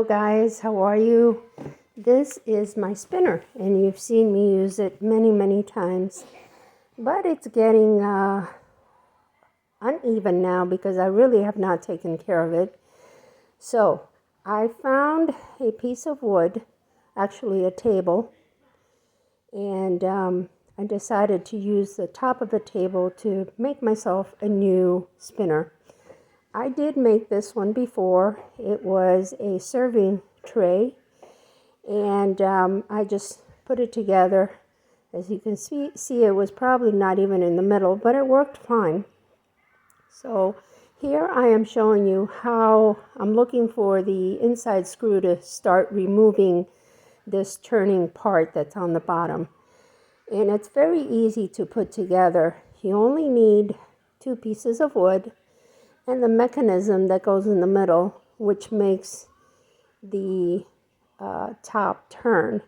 Hello guys, how are you? This is my spinner and you've seen me use it many times, but it's getting uneven now because I really have not taken care of it. So I found a piece of wood, actually a table, and I decided to use the top of the table to make myself a new spinner. I did make this one before. It was a serving tray, and I just put it together. As you can see, it was probably not even in the middle, but it worked fine. So here I am showing you how I'm looking for the inside screw to start removing this turning part that's on the bottom. And it's very easy to put together. You only need 2 pieces of wood and the mechanism that goes in the middle, which makes the top turn.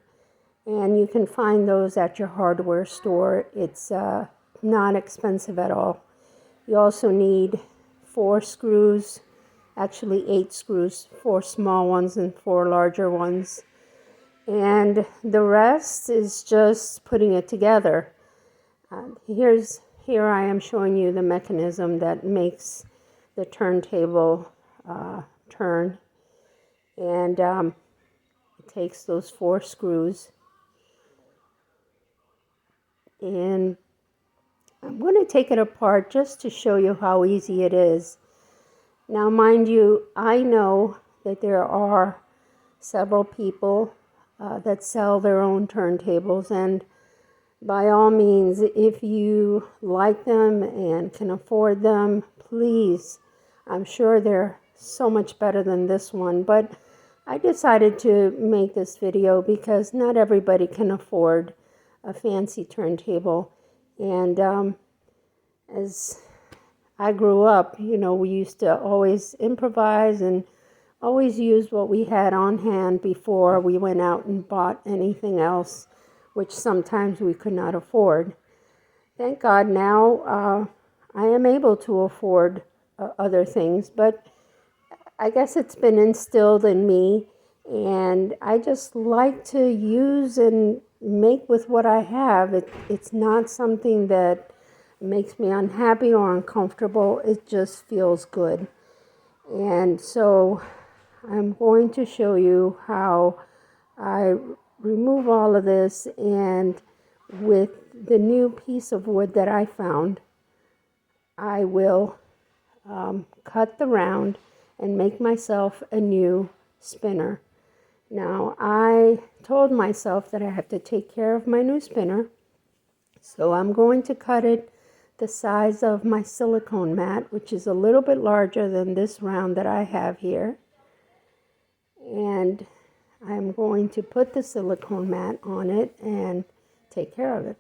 And you can find those at your hardware store. It's not expensive at all. You also need 4 screws, actually 8 screws, 4 small ones and 4 larger ones. And the rest is just putting it together. Here I am showing you the mechanism that makes the turntable turn, and it takes those 4 screws, and I'm going to take it apart just to show you how easy it is. Now mind you, I know that there are several people that sell their own turntables, and by all means, if you like them and can afford them, please, I'm sure they're so much better than this one, but I decided to make this video because not everybody can afford a fancy turntable. And as I grew up, you know, we used to always improvise and always use what we had on hand before we went out and bought anything else, which sometimes we could not afford. Thank God now I am able to afford other things, but I guess it's been instilled in me, and I just like to use and make with what I have. It's not something that makes me unhappy or uncomfortable. It just feels good. And so I'm going to show you how I remove all of this, and with the new piece of wood that I found, I will cut the round and make myself a new spinner. Now I told myself that I have to take care of my new spinner, so I'm going to cut it the size of my silicone mat, which is a little bit larger than this round that I have here. And I'm going to put the silicone mat on it and take care of it.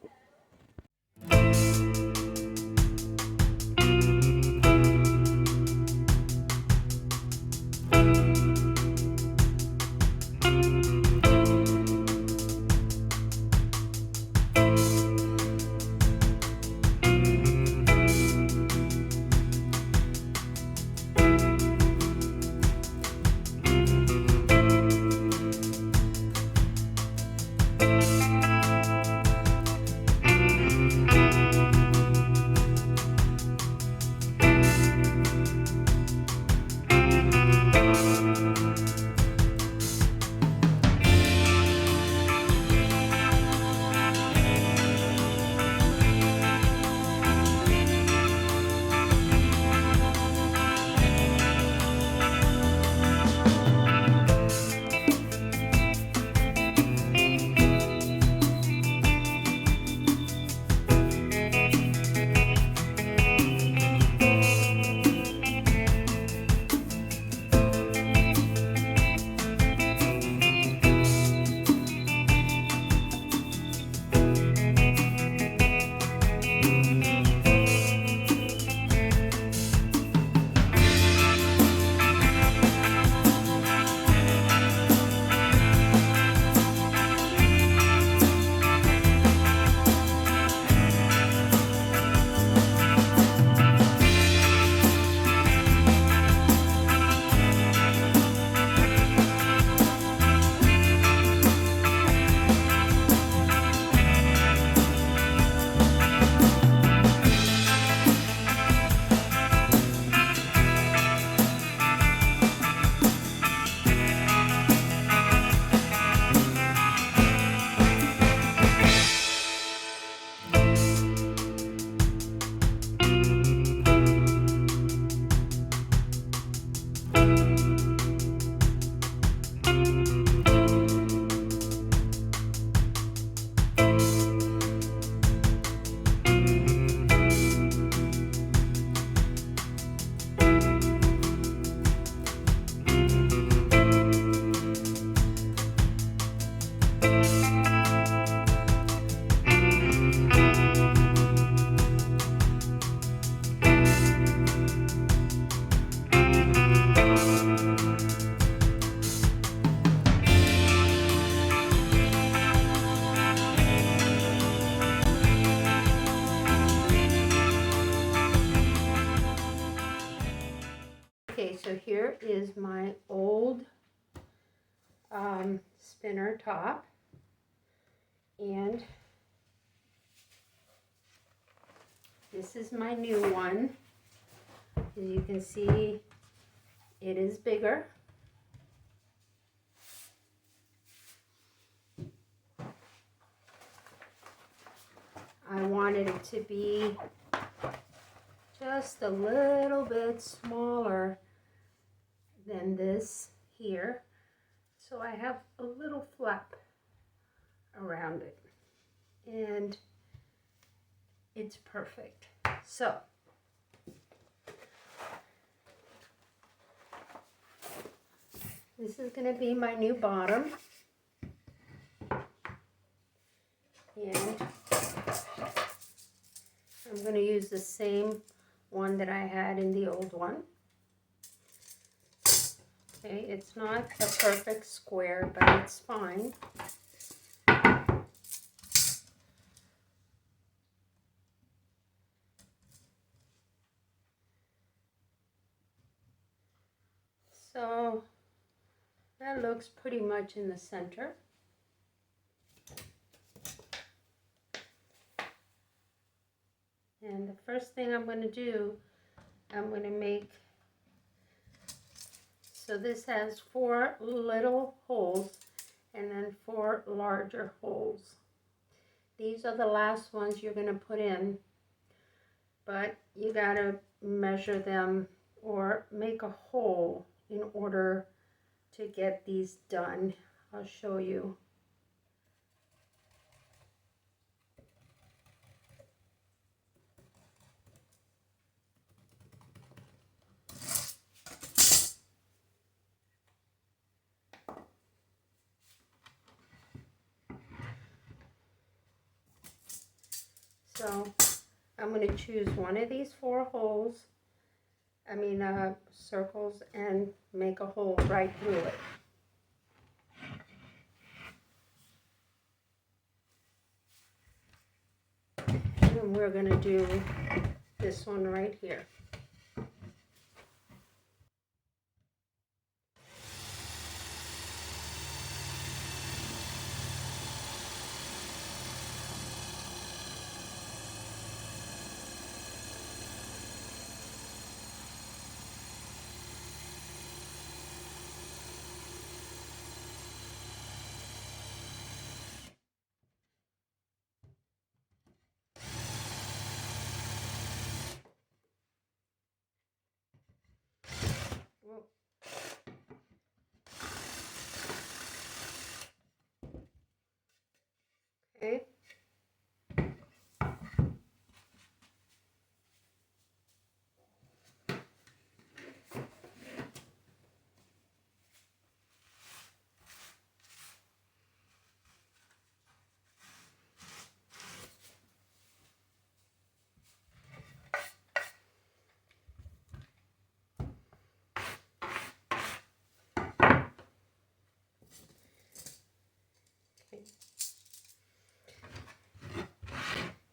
Okay, so here is my old spinner top, and this is my new one. As you can see, it is bigger. I wanted it to be just a little bit smaller than this here, so I have a little flap around it, and it's perfect. So this is going to be my new bottom, and I'm going to use the same one that I had in the old one. Okay, it's not a perfect square, but it's fine. So that looks pretty much in the center. And the first thing I'm going to do, I'm going to make, so this has 4 little holes and then 4 larger holes. These are the last ones you're going to put in, but you got to measure them or make a hole in order to get these done. I'll show you. So I'm going to choose one of these 4 holes, circles, and make a hole right through it. And we're going to do this one right here. Okay.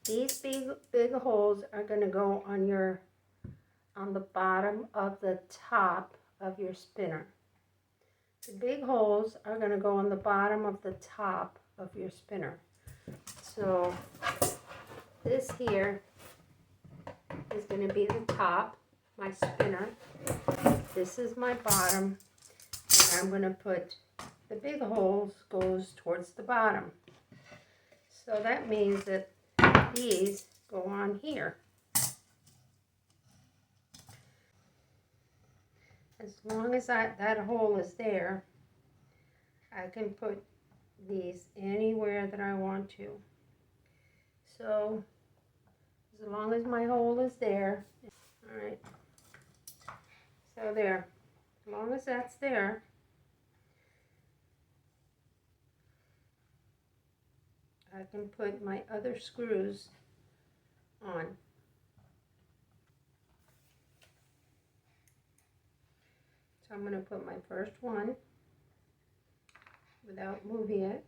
These big holes are going to go on the bottom of the top of your spinner. The big holes are going to go on the bottom of the top of your spinner. So this here is going to be the top, my spinner. This is my bottom, and I'm going to put the big holes goes towards the bottom. So that means that these go on here. As long as that hole is there, I can put these anywhere that I want to. So as long as my hole is there, all right. So there, as long as that's there, I can put my other screws on. So I'm going to put my first one without moving it.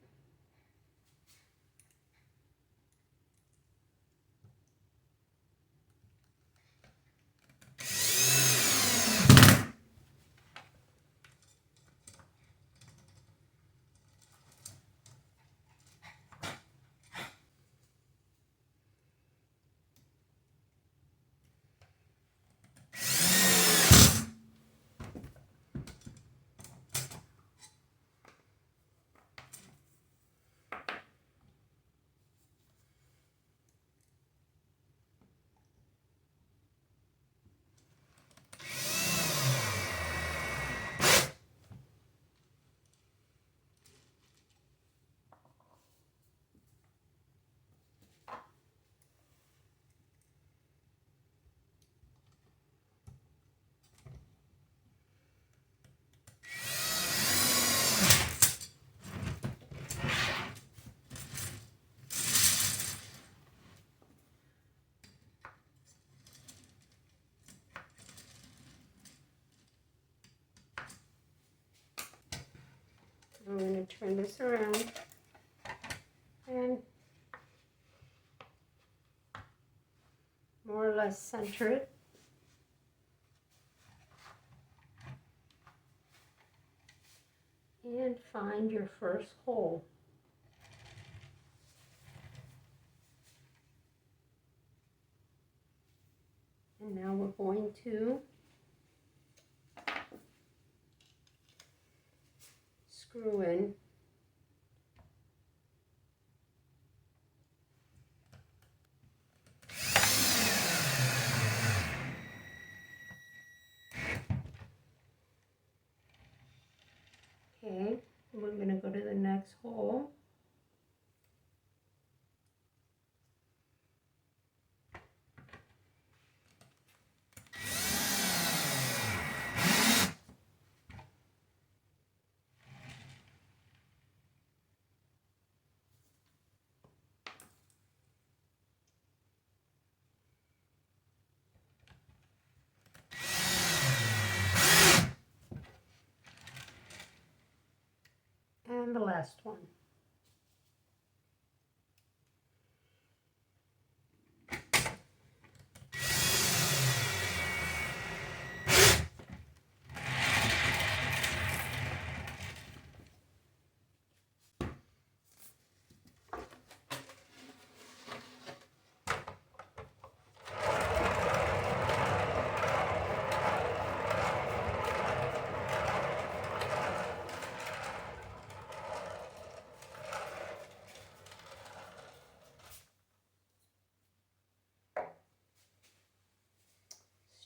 I'm going to turn this around and more or less center it. And find your first hole. And now we're going to screw in okay, we're going to go to the next hole. And the last one.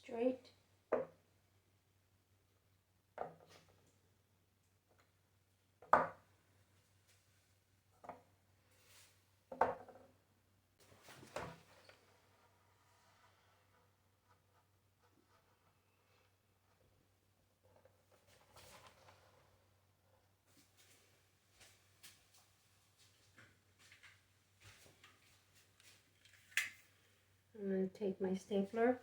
Straight. I'm going to take my stapler.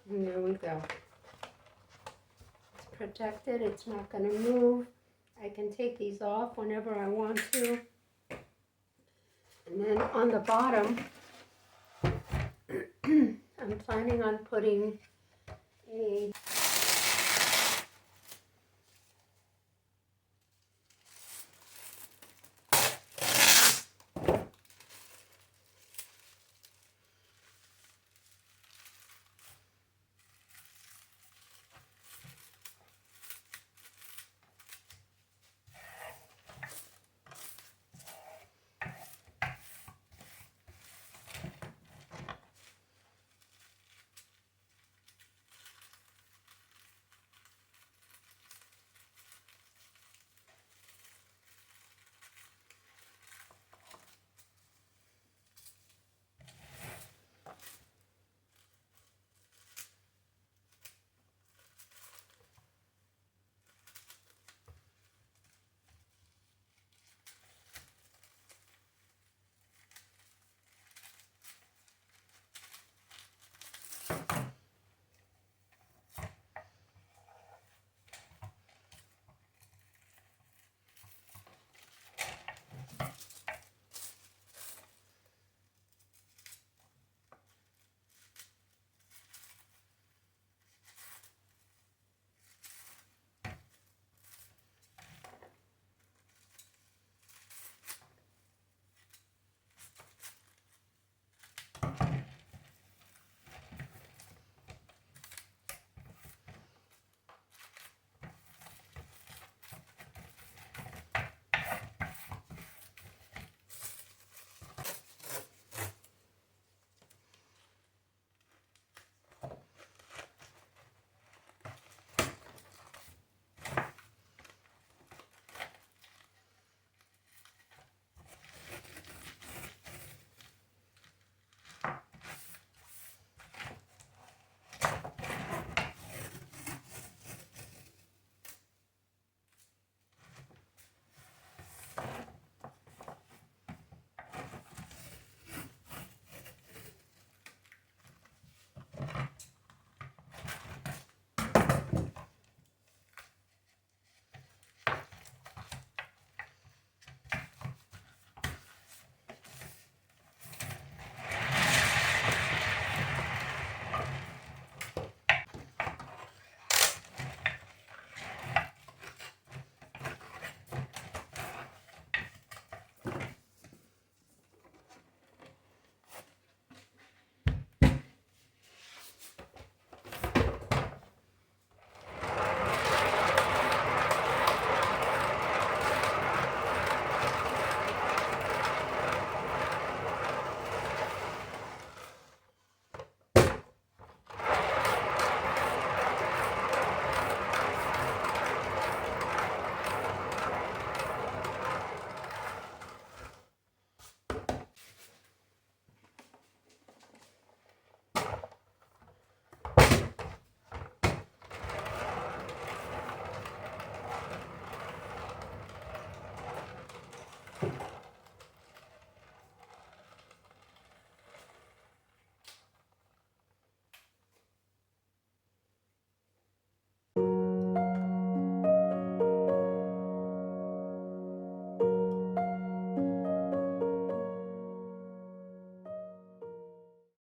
And there we go. It's protected, it's not going to move. I can take these off whenever I want to. And then on the bottom, I'm planning on putting a